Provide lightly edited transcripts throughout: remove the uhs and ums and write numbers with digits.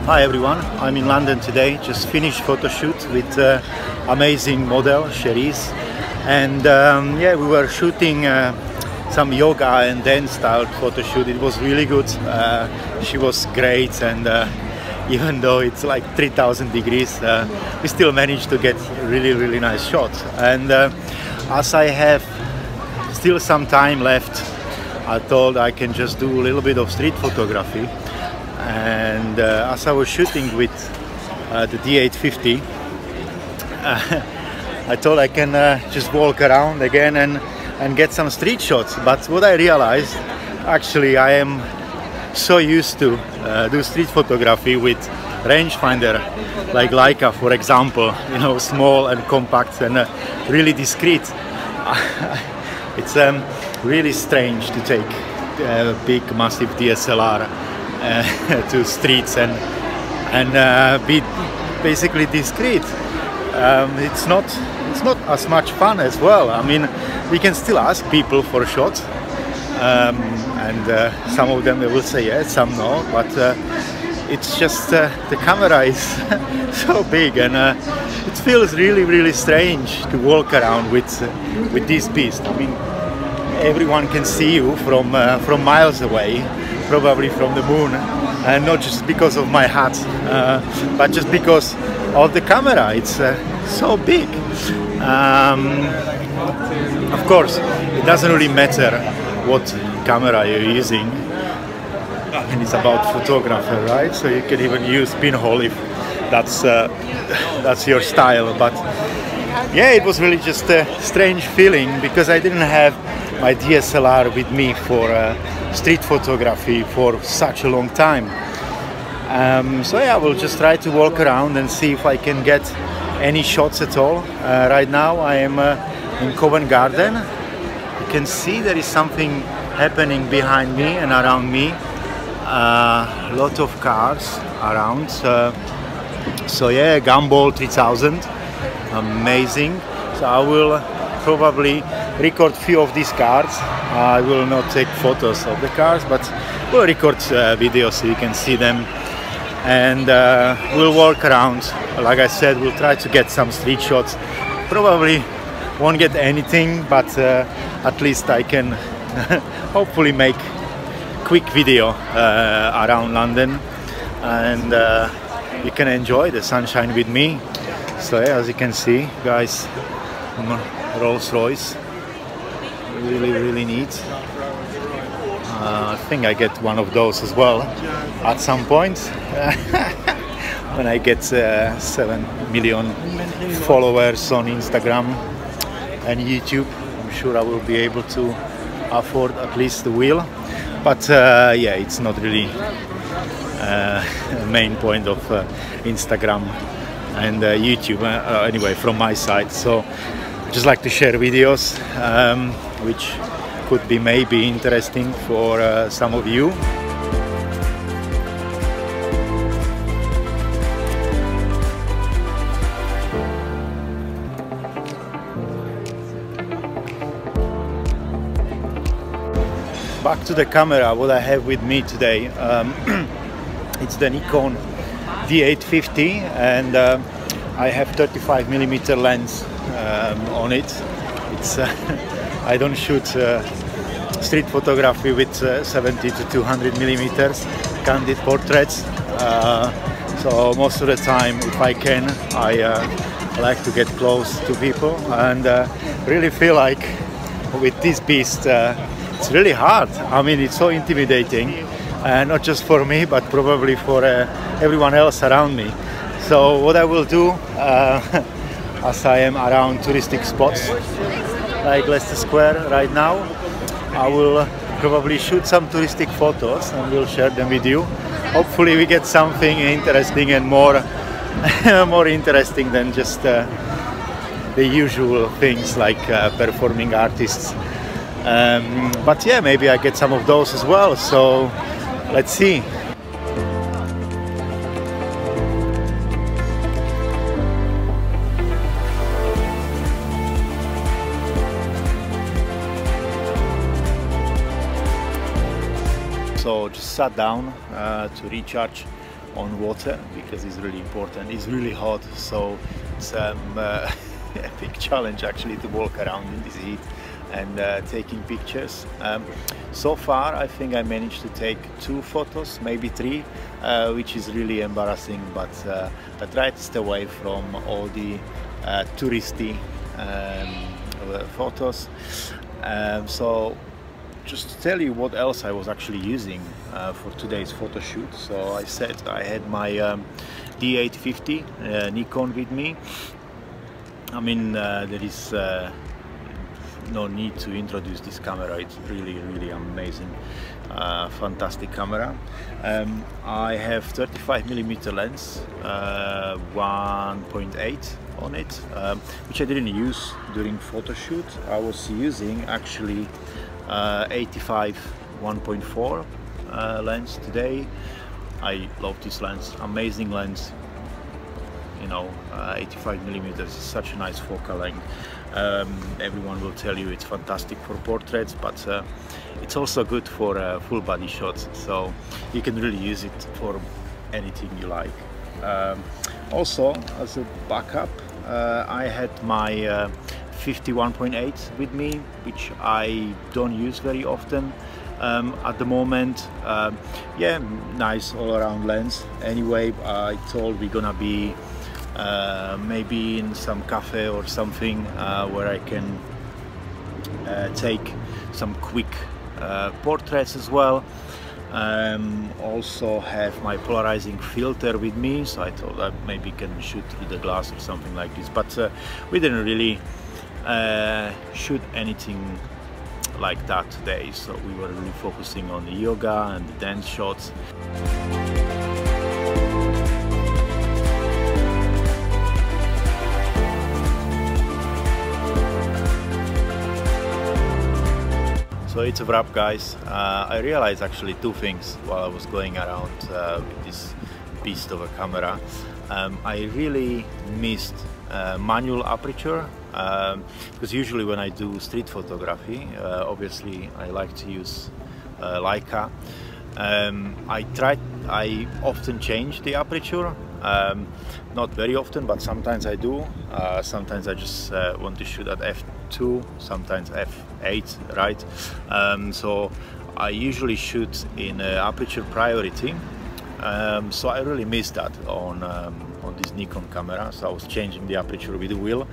Hi everyone, I'm in London today, just finished photo shoot with amazing model Cherise, and yeah, we were shooting some yoga and dance style photo shoot. It was really good. She was great, and even though it's like 3000 degrees, we still managed to get really nice shots. And as I have still some time left, I thought I can just do a little bit of street photography. And as I was shooting with the D850, I thought I can just walk around again and get some street shots. But what I realized, actually, I am so used to do street photography with rangefinder like Leica, for example, you know, small and compact and really discreet. It's really strange to take a big massive DSLR to streets and be basically discreet. It's not as much fun as well. I mean, we can still ask people for shots, and some of them they will say yes, some no, but it's just the camera is so big, and it feels really strange to walk around with this beast. I mean, everyone can see you from miles away, probably from the moon, and not just because of my hat, but just because of the camera. It's so big. Of course, it doesn't really matter what camera you're using, and it's about photographer, right? So you can even use pinhole if that's your style. But yeah, it was really just a strange feeling because I didn't have my DSLR with me for street photography for such a long time. So yeah, I will just try to walk around and see if I can get any shots at all. Right now I am in Covent Garden. You can see there is something happening behind me and around me. A lot of cars around. So yeah, Gumball 3000, amazing. So I will probably record few of these cars. I will not take photos of the cars, but we'll record videos so you can see them. And we'll walk around. Like I said, we'll try to get some street shots. Probably won't get anything, but at least I can hopefully make quick video around London, and you can enjoy the sunshine with me. So yeah, as you can see, guys, Rolls-Royce, really neat. I think I get one of those as well at some point when I get 7 million followers on Instagram and YouTube. I'm sure I will be able to afford at least the wheel, but yeah, it's not really the main point of Instagram and YouTube anyway from my side. So I just like to share videos which could be maybe interesting for some of you. Back to the camera, what I have with me today. It's the Nikon D850, and I have 35mm lens on it. It's I don't shoot street photography with 70 to 200mm candid portraits, so most of the time, if I can, I like to get close to people, and really feel like with this beast it's really hard. I mean, it's so intimidating, not just for me, but probably for everyone else around me. So what I will do, as I am around touristic spots like Leicester Square right now, I will probably shoot some touristic photos and we'll share them with you. Hopefully we get something interesting and more more interesting than just the usual things like performing artists. But yeah, maybe I get some of those as well, so let's see. So just sat down to recharge on water because it's really important. It's really hot, so it's a big challenge actually to walk around in this heat and taking pictures. So far I think I managed to take 2 photos, maybe 3, which is really embarrassing, but I try to stay away from all the touristy photos. So just to tell you what else I was actually using for today's photo shoot. So I said I had my D850 Nikon with me. I mean, there is no need to introduce this camera. It's really amazing, fantastic camera. I have 35mm lens, 1.8 on it, which I didn't use during photo shoot. I was using actually 85 1.4 lens today. I love this lens, amazing lens. You know, 85mm is such a nice focal length. Everyone will tell you it's fantastic for portraits, but it's also good for full body shots, so you can really use it for anything you like. Also, as a backup, I had my 51.8 with me, which I don't use very often at the moment. Yeah, nice all-around lens. Anyway, I told we're gonna be maybe in some cafe or something where I can take some quick portraits as well. Also have my polarizing filter with me, so I thought I maybe can shoot through the glass or something like this, but we didn't really shoot anything like that today, so we were really focusing on the yoga and the dance shots. So it's a wrap, guys. I realized actually 2 things while I was going around with this beast of a camera. I really missed manual aperture, because usually when I do street photography, obviously I like to use Leica. I often change the aperture, not very often, but sometimes I do. Sometimes I just want to shoot at f2, sometimes f8, right? So I usually shoot in aperture priority. So I really missed that on this Nikon camera. So I was changing the aperture with the wheel,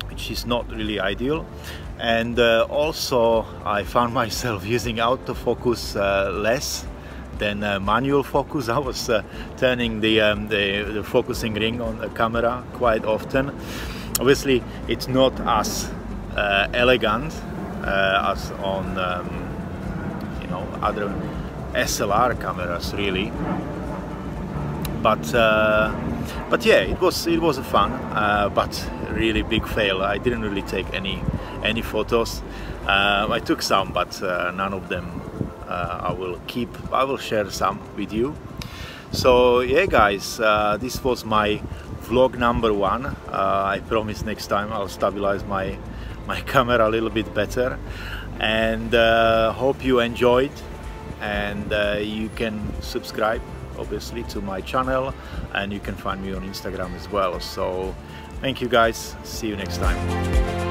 which is not really ideal. And also I found myself using autofocus less than manual focus. I was turning the focusing ring on the camera quite often. Obviously it's not as elegant as on you know, other SLR cameras really, but yeah, it was a fun but really big fail. I didn't really take any photos. I took some, but none of them I will share some with you. So yeah, guys, this was my vlog number 1. I promise next time I'll stabilize my camera a little bit better, and hope you enjoyed. And you can subscribe obviously to my channel, and you can find me on Instagram as well. So thank you guys, see you next time.